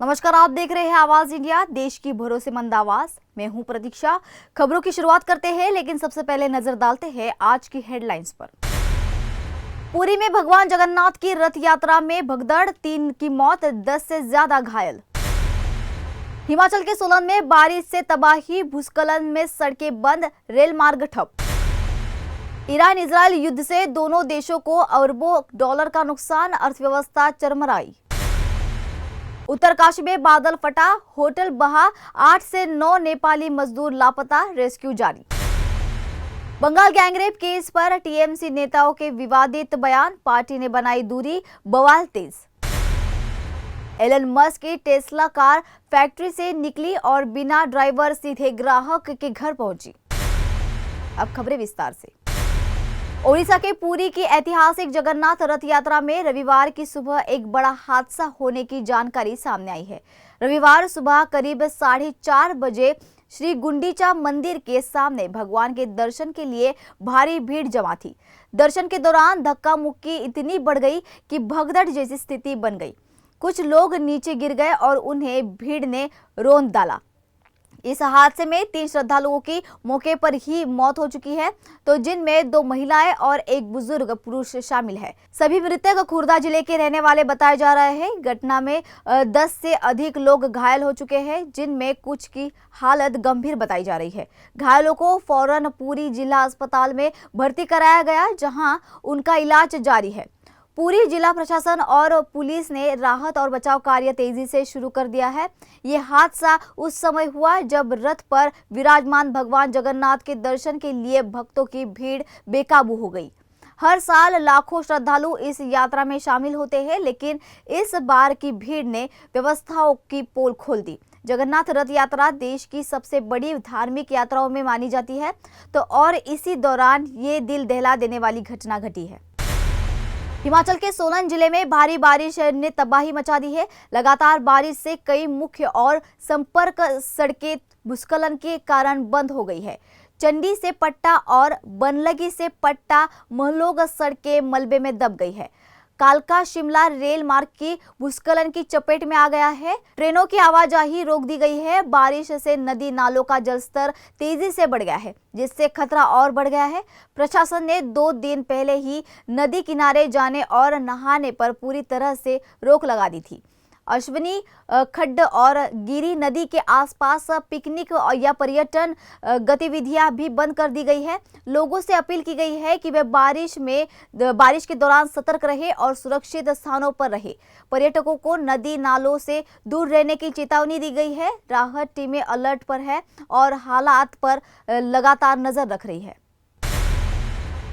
नमस्कार, आप देख रहे हैं आवाज इंडिया, देश की भरोसेमंद आवाज। मैं हूं प्रतीक्षा। खबरों की शुरुआत करते हैं, लेकिन सबसे पहले नजर डालते हैं आज की हेडलाइंस पर। पुरी में भगवान जगन्नाथ की रथ यात्रा में भगदड़, 3 की मौत, 10 से ज्यादा घायल। हिमाचल के सोलन में बारिश से तबाही, भूस्खलन में सड़कें बंद, रेल मार्ग ठप। ईरान इजरायल युद्ध से दोनों देशों को अरबों डॉलर का नुकसान, अर्थव्यवस्था चरमराई। उत्तरकाशी में बादल फटा, होटल बहा, 8 से 9 नेपाली मजदूर लापता, रेस्क्यू जारी। बंगाल गैंगरेप केस पर टीएमसी नेताओं के विवादित बयान, पार्टी ने बनाई दूरी, बवाल तेज। एलन मस्क की टेस्ला कार फैक्ट्री से निकली और बिना ड्राइवर सीधे ग्राहक के घर पहुंची। अब खबरें विस्तार से। ओडिशा के पुरी की ऐतिहासिक जगन्नाथ रथ यात्रा में रविवार की सुबह एक बड़ा हादसा होने की जानकारी सामने आई है। रविवार सुबह करीब 4:30 बजे श्री गुंडीचा मंदिर के सामने भगवान के दर्शन के लिए भारी भीड़ जमा थी। दर्शन के दौरान धक्का मुक्की इतनी बढ़ गई कि भगदड़ जैसी स्थिति बन गई। कुछ लोग नीचे गिर गए और उन्हें भीड़ ने रौंद डाला। इस हादसे में 3 श्रद्धालुओं की मौके पर ही मौत हो चुकी है, तो जिनमें 2 महिलाएं और एक बुजुर्ग पुरुष शामिल है। सभी मृतक खुर्दा जिले के रहने वाले बताए जा रहे हैं। घटना में 10 से अधिक लोग घायल हो चुके हैं, जिनमें कुछ की हालत गंभीर बताई जा रही है। घायलों को फौरन पुरी जिला अस्पताल में भर्ती कराया गया, जहां उनका इलाज जारी है। पूरी जिला प्रशासन और पुलिस ने राहत और बचाव कार्य तेजी से शुरू कर दिया है। ये हादसा उस समय हुआ जब रथ पर विराजमान भगवान जगन्नाथ के दर्शन के लिए भक्तों की भीड़ बेकाबू हो गई। हर साल लाखों श्रद्धालु इस यात्रा में शामिल होते हैं, लेकिन इस बार की भीड़ ने व्यवस्थाओं की पोल खोल दी। जगन्नाथ रथ यात्रा देश की सबसे बड़ी धार्मिक यात्राओं में मानी जाती है, तो और इसी दौरान ये दिल दहला देने वाली घटना घटी है। हिमाचल के सोलन जिले में भारी बारिश ने तबाही मचा दी है। लगातार बारिश से कई मुख्य और संपर्क सड़कें भूस्खलन के कारण बंद हो गई है। चंडी से पट्टा और बनलगी से पट्टा महलोग सड़कें मलबे में दब गई है। कालका शिमला रेल मार्ग की भूस्खलन की चपेट में आ गया है। ट्रेनों की आवाजाही रोक दी गई है। बारिश से नदी नालों का जलस्तर तेजी से बढ़ गया है, जिससे खतरा और बढ़ गया है। प्रशासन ने 2 दिन पहले ही नदी किनारे जाने और नहाने पर पूरी तरह से रोक लगा दी थी। अश्विनी खड्ड और गिरी नदी के आसपास पिकनिक या पर्यटन गतिविधियां भी बंद कर दी गई है। लोगों से अपील की गई है कि वे बारिश के दौरान सतर्क रहे और सुरक्षित स्थानों पर रहे। पर्यटकों को नदी नालों से दूर रहने की चेतावनी दी गई है। राहत टीमें अलर्ट पर है और हालात पर लगातार नजर रख रही है।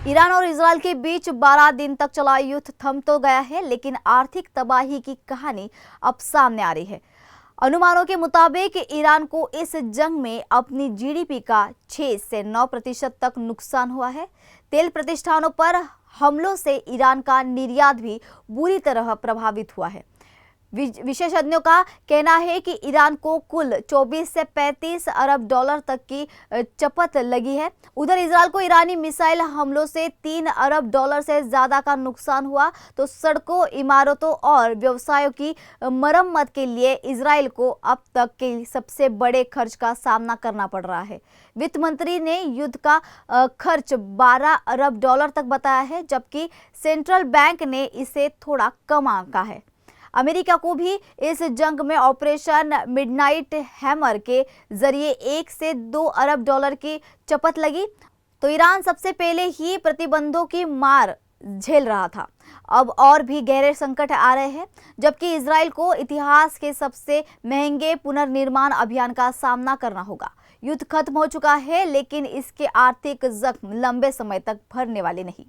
ईरान और इजरायल के बीच 12 दिन तक चला युद्ध थम तो गया है, लेकिन आर्थिक तबाही की कहानी अब सामने आ रही है। अनुमानों के मुताबिक ईरान को इस जंग में अपनी जीडीपी का 6 से 9% तक नुकसान हुआ है। तेल प्रतिष्ठानों पर हमलों से ईरान का निर्यात भी बुरी तरह प्रभावित हुआ है। विशेषज्ञों का कहना है कि ईरान को कुल 24 से 35 अरब डॉलर तक की चपत लगी है। उधर इजरायल को ईरानी मिसाइल हमलों से 3 अरब डॉलर से ज्यादा का नुकसान हुआ, तो सड़कों, इमारतों और व्यवसायों की मरम्मत के लिए इजरायल को अब तक के सबसे बड़े खर्च का सामना करना पड़ रहा है। वित्त मंत्री ने युद्ध का खर्च 12 अरब डॉलर तक बताया है, जबकि सेंट्रल बैंक ने इसे थोड़ा कम आंका है। अमेरिका को भी इस जंग में ऑपरेशन मिडनाइट हैमर के जरिए 1 से 2 अरब डॉलर की चपत लगी। तो ईरान सबसे पहले ही प्रतिबंधों की मार झेल रहा था, अब और भी गहरे संकट आ रहे हैं, जबकि इजराइल को इतिहास के सबसे महंगे पुनर्निर्माण अभियान का सामना करना होगा। युद्ध खत्म हो चुका है, लेकिन इसके आर्थिक जख्म लंबे समय तक भरने वाले नहीं।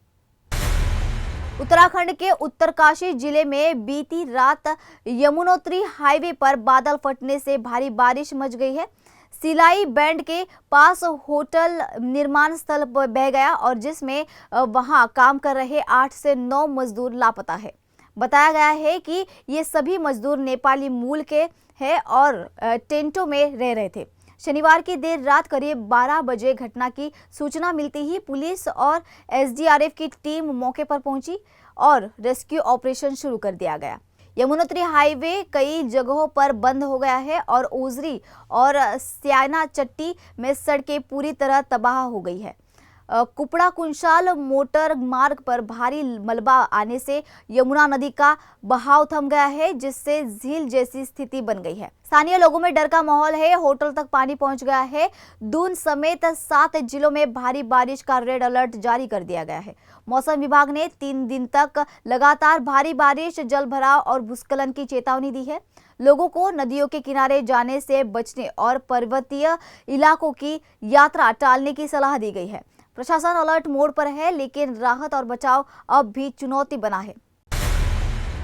उत्तराखंड के उत्तरकाशी जिले में बीती रात यमुनोत्री हाईवे पर बादल फटने से भारी बारिश मच गई है। सिलाई बैंड के पास होटल निर्माण स्थल पर बह गया और जिसमें वहां काम कर रहे 8 से 9 मजदूर लापता है। बताया गया है कि ये सभी मजदूर नेपाली मूल के हैं और टेंटों में रह रहे थे। शनिवार की देर रात करीब 12 बजे घटना की सूचना मिलते ही पुलिस और एसडीआरएफ की टीम मौके पर पहुंची और रेस्क्यू ऑपरेशन शुरू कर दिया गया। यमुनोत्री हाईवे कई जगहों पर बंद हो गया है और ओजरी और स्याना चट्टी में सड़कें पूरी तरह तबाह हो गई है। कुपड़ा कुंशाल मोटर मार्ग पर भारी मलबा आने से यमुना नदी का बहाव थम गया है, जिससे झील जैसी स्थिति बन गई है। स्थानीय लोगों में डर का माहौल है। होटल तक पानी पहुंच गया है। दून समेत 7 जिलों में भारी बारिश का रेड अलर्ट जारी कर दिया गया है। मौसम विभाग ने 3 दिन तक लगातार भारी बारिश, जल भराव और भूस्खलन की चेतावनी दी है। लोगों को नदियों के किनारे जाने से बचने और पर्वतीय इलाकों की यात्रा टालने की सलाह दी गई है। प्रशासन अलर्ट मोड पर है, लेकिन राहत और बचाव अब भी चुनौती बना है।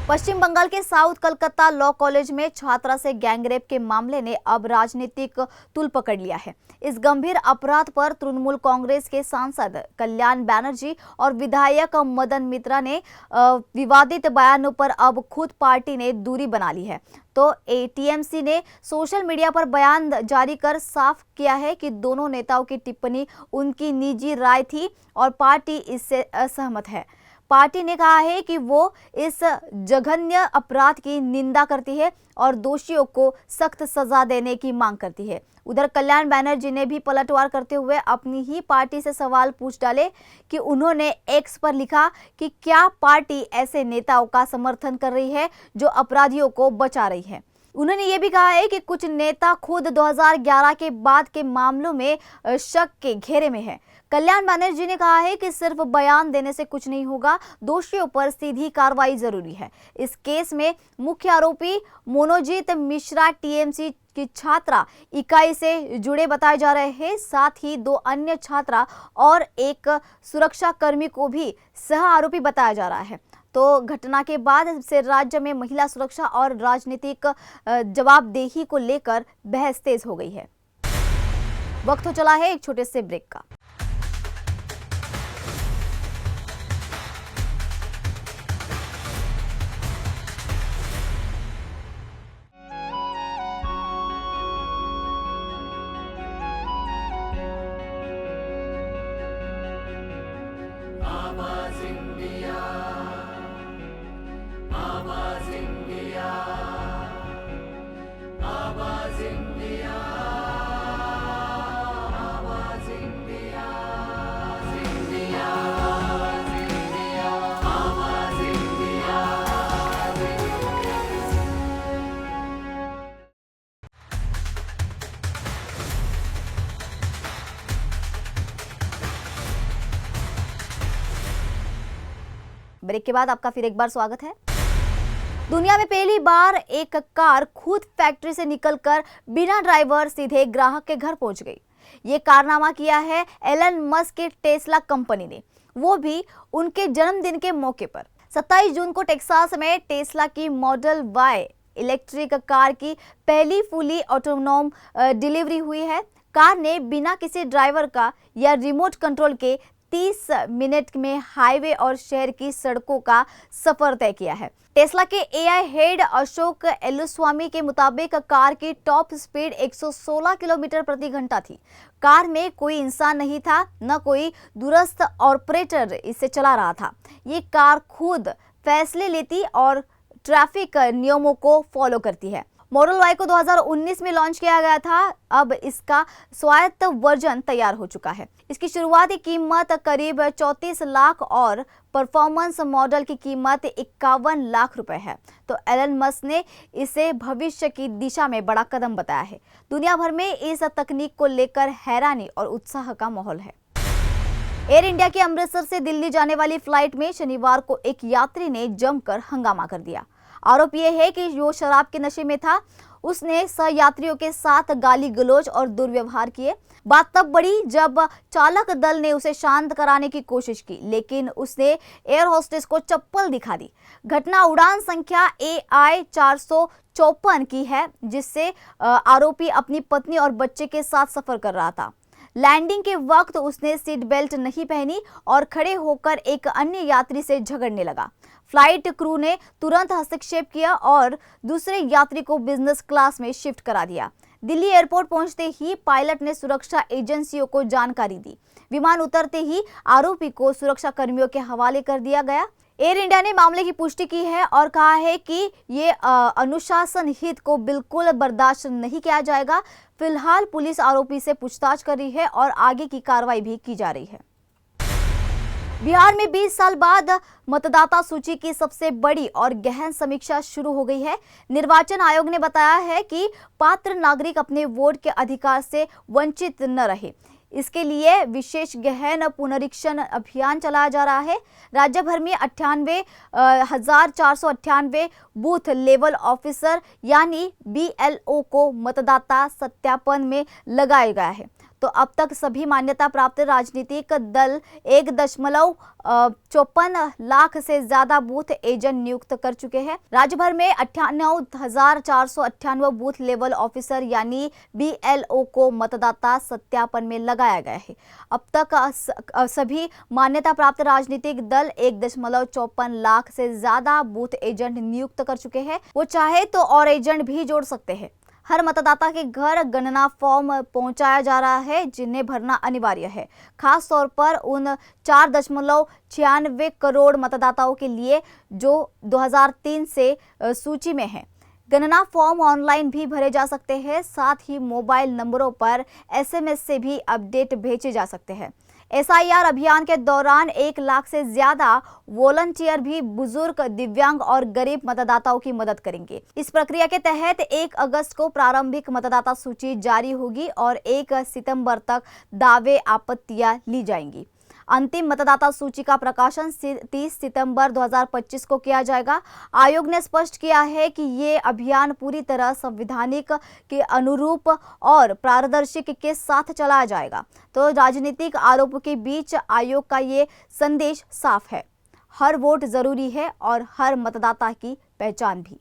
पश्चिम बंगाल के साउथ कलकत्ता लॉ कॉलेज में छात्रा से गैंगरेप के मामले ने अब राजनीतिक तूल पकड़ लिया है। इस गंभीर अपराध पर तृणमूल कांग्रेस के सांसद कल्याण बैनर्जी और विधायक मदन मित्रा ने विवादित बयानों पर अब खुद पार्टी ने दूरी बना ली है। तो टीएमसी ने सोशल मीडिया पर बयान जारी कर साफ किया है कि दोनों नेताओं की टिप्पणी उनकी निजी राय थी और पार्टी इससे असहमत है। पार्टी ने कहा है कि वो इस जघन्य अपराध की निंदा करती है और दोषियों को सख्त सजा देने की मांग करती है। उधर कल्याण बैनर्जी ने भी पलटवार करते हुए अपनी ही पार्टी से सवाल पूछ डाले कि उन्होंने एक्स पर लिखा कि क्या पार्टी ऐसे नेताओं का समर्थन कर रही है जो अपराधियों को बचा रही है। उन्होंने ये भी कहा है कि कुछ नेता खुद 2011 के बाद के मामलों में शक के घेरे में है। कल्याण बैनर्जी ने कहा है कि सिर्फ बयान देने से कुछ नहीं होगा, दोषियों पर सीधी कार्रवाई जरूरी है। इस केस में मुख्य आरोपी मोनोजीत मिश्रा टीएमसी की छात्रा इकाई से जुड़े बताए जा रहे हैं। साथ ही 2 अन्य छात्रा और एक सुरक्षा कर्मी को भी सह आरोपी बताया जा रहा है। तो घटना के बाद से राज्य में महिला सुरक्षा और राजनीतिक जवाबदेही को लेकर बहस तेज हो गई है। वक्त हो चला है एक छोटे से ब्रेक का। ब्रेक के बाद आपका फिर एक बार स्वागत है। दुनिया में पहली बार एक कार खुद फैक्ट्री से निकलकर बिना ड्राइवर सीधे ग्राहक के घर पहुंच गई। ये कारनामा किया है एलन मस्क की टेस्ला कंपनी ने, वो भी उनके जन्मदिन के मौके पर। 27 जून को टेक्सास में टेस्ला की मॉडल वाई इलेक्ट्रिक कार की पहली फुली ऑटोनोम डिलीवरी हुई है। कार ने बिना किसी ड्राइवर का या रिमोट कंट्रोल के 30 मिनट में हाईवे और शहर की सड़कों का सफर तय किया है। टेस्ला के एआई हेड अशोक एलुस्वामी के मुताबिक कार की टॉप स्पीड 116 किलोमीटर प्रति घंटा थी। कार में कोई इंसान नहीं था, न कोई दूरस्थ ऑपरेटर इसे चला रहा था। ये कार खुद फैसले लेती और ट्रैफिक नियमों को फॉलो करती है। मॉडल वाई को 2019 में लॉन्च किया गया था। अब इसका स्वायत्त वर्जन तैयार हो चुका है। इसकी शुरुआती कीमत करीब 34 लाख और परफॉर्मेंस मॉडल की कीमत 51 लाख रुपए है। तो एलन मस्क ने इसे भविष्य की दिशा में बड़ा कदम बताया है। दुनिया भर में इस तकनीक को लेकर हैरानी और उत्साह का माहौल है। एयर इंडिया की अमृतसर से दिल्ली जाने वाली फ्लाइट में शनिवार को एक यात्री ने जमकर हंगामा कर दिया। आरोप यह है कि वो शराब के नशे में था। उसने सहयात्रियों के साथ गाली गलौज और दुर्व्यवहार किए। बात तब बढ़ी जब चालक दल ने उसे शांत कराने की कोशिश की, लेकिन उसने एयर होस्टेस को चप्पल दिखा दी। घटना उड़ान संख्या AI 454 की है, जिससे आरोपी अपनी पत्नी और बच्चे के साथ सफर कर रहा था। लैंडिंग के वक्त उसने सीट बेल्ट नहीं पहनी और खड़े होकर एक अन्य यात्री से झगड़ने लगा। फ्लाइट क्रू ने तुरंत हस्तक्षेप किया और दूसरे यात्री को बिजनेस क्लास में शिफ्ट करा दिया। दिल्ली एयरपोर्ट पहुंचते ही पायलट ने सुरक्षा एजेंसियों को जानकारी दी। विमान उतरते ही आरोपी को सुरक्षा कर्मियों के हवाले कर दिया गया। एयर इंडिया ने मामले की पुष्टि की है और कहा है कि ये अनुशासनहीन को बिल्कुल बर्दाश्त नहीं किया जाएगा। फिलहाल पुलिस आरोपी से पूछताछ कर रही है और आगे की कार्रवाई भी की जा रही है। बिहार में 20 साल बाद मतदाता सूची की सबसे बड़ी और गहन समीक्षा शुरू हो गई है। निर्वाचन आयोग ने बताया है कि पात्र नागरिक अपने वोट के अधिकार से वंचित न रहे। इसके लिए विशेष गहन पुनरीक्षण अभियान चलाया जा रहा है। राज्य भर में 98,498 बूथ लेवल ऑफिसर यानी BLO को मतदाता सत्यापन में लगाया गया है। तो अब तक सभी मान्यता प्राप्त राजनीतिक दल 1.54 लाख से ज्यादा बूथ एजेंट नियुक्त कर चुके हैं। राज्य भर में 98,498 बूथ लेवल ऑफिसर यानी BLO को मतदाता सत्यापन में लगाया गया है। अब तक सभी मान्यता प्राप्त राजनीतिक दल 1.54 लाख से ज्यादा बूथ एजेंट नियुक्त कर चुके हैं। वो चाहे तो और एजेंट भी जोड़ सकते हैं। हर मतदाता के घर गणना फॉर्म पहुंचाया जा रहा है, जिन्हें भरना अनिवार्य है, खास तौर पर उन 4.96 करोड़ मतदाताओं के लिए जो 2003 से सूची में हैं। गणना फॉर्म ऑनलाइन भी भरे जा सकते हैं। साथ ही मोबाइल नंबरों पर SMS से भी अपडेट भेजे जा सकते हैं। SIR अभियान के दौरान 1 लाख से ज्यादा वॉलंटियर भी बुजुर्ग, दिव्यांग और गरीब मतदाताओं की मदद करेंगे। इस प्रक्रिया के तहत 1 अगस्त को प्रारंभिक मतदाता सूची जारी होगी और 1 सितंबर तक दावे आपत्तियां ली जाएंगी। अंतिम मतदाता सूची का प्रकाशन 30 सितंबर 2025 को किया जाएगा। आयोग ने स्पष्ट किया है कि ये अभियान पूरी तरह संवैधानिक के अनुरूप और पारदर्शी के साथ चलाया जाएगा। तो राजनीतिक आरोपों के बीच आयोग का ये संदेश साफ है, हर वोट जरूरी है और हर मतदाता की पहचान भी।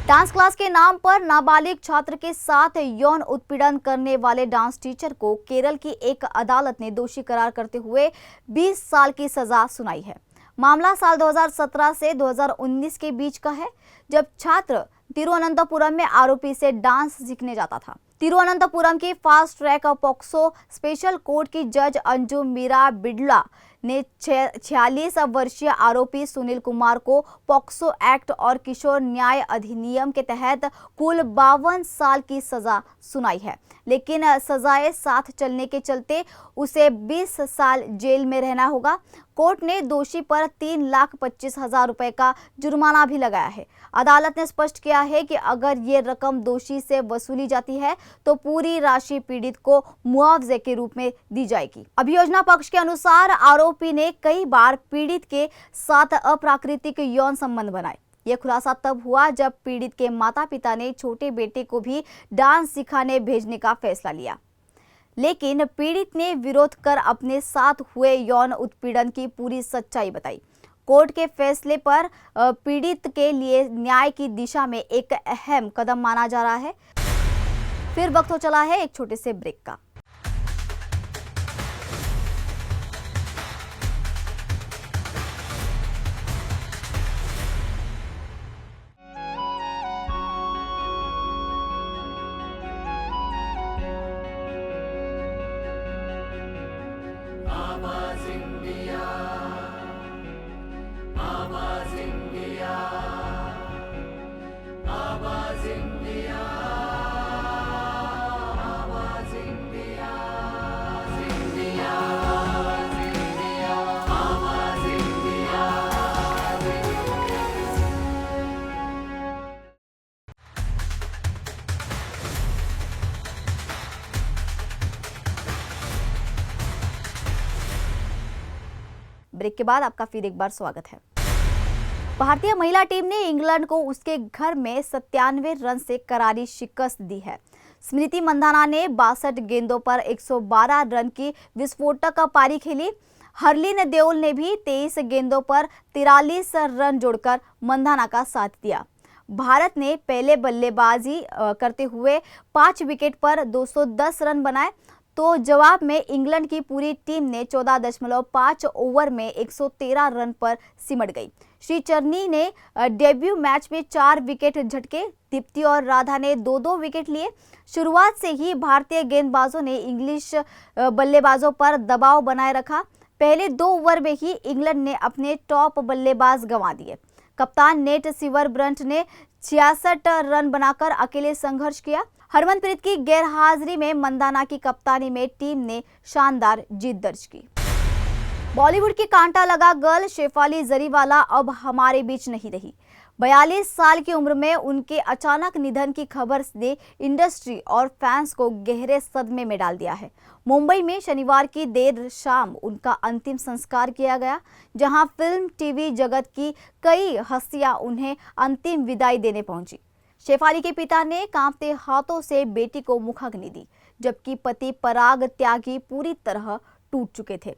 डांस क्लास के नाम पर नाबालिग छात्र के साथ यौन उत्पीड़न करने वाले डांस टीचर को केरल की एक अदालत ने दोषी करार करते हुए 20 साल की सजा सुनाई है। मामला साल 2017 से 2019 के बीच का है, जब छात्र तिरुवनंतपुरम में आरोपी से डांस सीखने जाता था। तिरुवनंतपुरम की fast track POCSO special court की जज अंजुम मीरा बिड़ला ने 46 वर्षीय आरोपी सुनील कुमार को पॉक्सो एक्ट और किशोर न्याय अधिनियम के तहत कुल 52 साल की सजा सुनाई है, लेकिन सजाएं साथ चलने के चलते उसे 20 साल जेल में रहना होगा। कोर्ट ने दोषी पर 3,25,000 रुपए का जुर्माना भी लगाया है। अदालत ने स्पष्ट किया है कि अगर ये रकम दोषी से वसूली जाती है तो पूरी राशि पीड़ित को मुआवजे के रूप में दी जाएगी। अभियोजन पक्ष के अनुसार आरोपी ने कई बार पीड़ित के साथ अप्राकृतिक यौन संबंध बनाए। यह खुलासा तब हुआ जब पीड़ित के माता पिता ने छोटे बेटे को भी डांस सिखाने भेजने का फैसला लिया, लेकिन पीड़ित ने विरोध कर अपने साथ हुए यौन उत्पीड़न की पूरी सच्चाई बताई। कोर्ट के फैसले पर पीड़ित के लिए न्याय की दिशा में एक अहम कदम माना जा रहा है। फिर वक्त हो चला है एक छोटे से ब्रेक का। ब्रेक के बाद आपका फिर एक बार स्वागत है। भारतीय महिला टीम ने इंग्लैंड को उसके घर में 97 रन से करारी शिकस्त दी है। स्मृति मंधाना ने 62 गेंदों पर 112 रन की विस्फोटक पारी खेली। हरलीन देओल ने भी 23 गेंदों पर 43 रन जोड़कर मंधाना का साथ दिया। भारत ने पहले बल्लेबाजी करते हुए 5 विकेट पर 210 रन बनाए, तो जवाब में इंग्लैंड की पूरी टीम ने 14.5 ओवर में 113 रन पर सिमट गई। श्री चरनी ने डेब्यू मैच में 4 विकेट झटके। दीप्ति और राधा ने 2-2 विकेट लिए। शुरुआत से ही भारतीय गेंदबाजों ने इंग्लिश बल्लेबाजों पर दबाव बनाए रखा। पहले 2 ओवर में ही इंग्लैंड ने अपने टॉप बल्लेबाज गंवा दिए। कप्तान नेट सिवरब्रंट ने 66 रन बनाकर अकेले संघर्ष किया। हरमनप्रीत की गैरहाजिरी में मंदाना की कप्तानी में टीम ने शानदार जीत दर्ज की। बॉलीवुड की कांटा लगा गर्ल शेफाली जरीवाला अब हमारे बीच नहीं रही। 42 साल की उम्र में उनके अचानक निधन की खबर ने इंडस्ट्री और फैंस को गहरे सदमे में डाल दिया है। मुंबई में शनिवार की देर शाम उनका अंतिम संस्कार किया गया, जहां फिल्म टीवी जगत की कई हस्तियां उन्हें अंतिम विदाई देने पहुंची। शेफाली के पिता ने कांपते हाथों से बेटी को मुखाग्नि दी, जबकि पति पराग त्यागी पूरी तरह टूट चुके थे।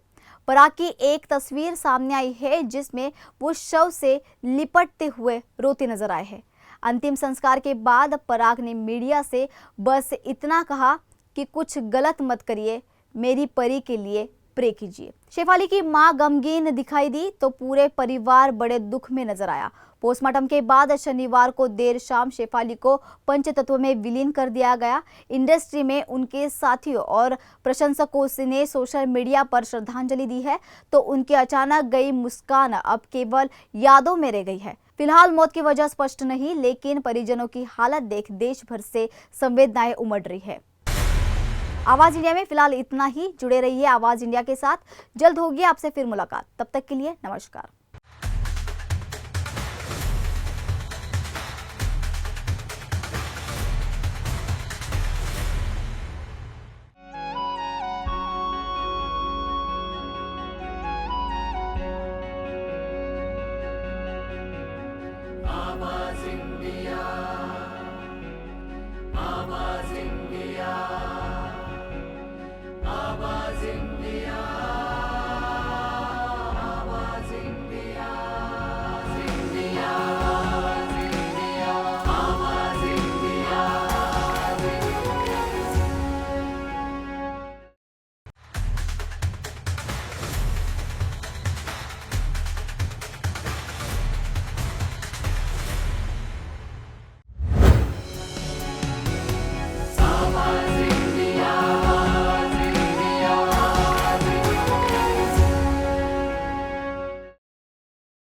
पराग की एक तस्वीर सामने आई है जिसमें वो शव से लिपटते हुए रोते नजर आए हैं। अंतिम संस्कार के बाद पराग ने मीडिया से बस इतना कहा कि कुछ गलत मत करिए, मेरी परी के लिए प्रे कीजिए। शेफाली की मां गमगीन दिखाई दी तो पूरे परिवार बड़े दुख में नजर आया। पोस्टमार्टम के बाद शनिवार को देर शाम शेफाली को पंचतत्व में विलीन कर दिया गया। इंडस्ट्री में उनके साथियों और प्रशंसकों ने सोशल मीडिया पर श्रद्धांजलि दी है, तो उनकी अचानक गई मुस्कान अब केवल यादों में रह गई है। फिलहाल मौत की वजह स्पष्ट नहीं, लेकिन परिजनों की हालत देख देश भर से संवेदनाएं उमड़ रही है। आवाज इंडिया में फिलहाल इतना ही। जुड़े रहिए आवाज इंडिया के साथ, जल्द होगी आपसे फिर मुलाकात। तब तक के लिए नमस्कार। आवाज इंडिया, आवाज इंडिया, आवाज इंडिया, आवाज इंडिया, आवाज इंडिया, आवाज इंडिया। आवाज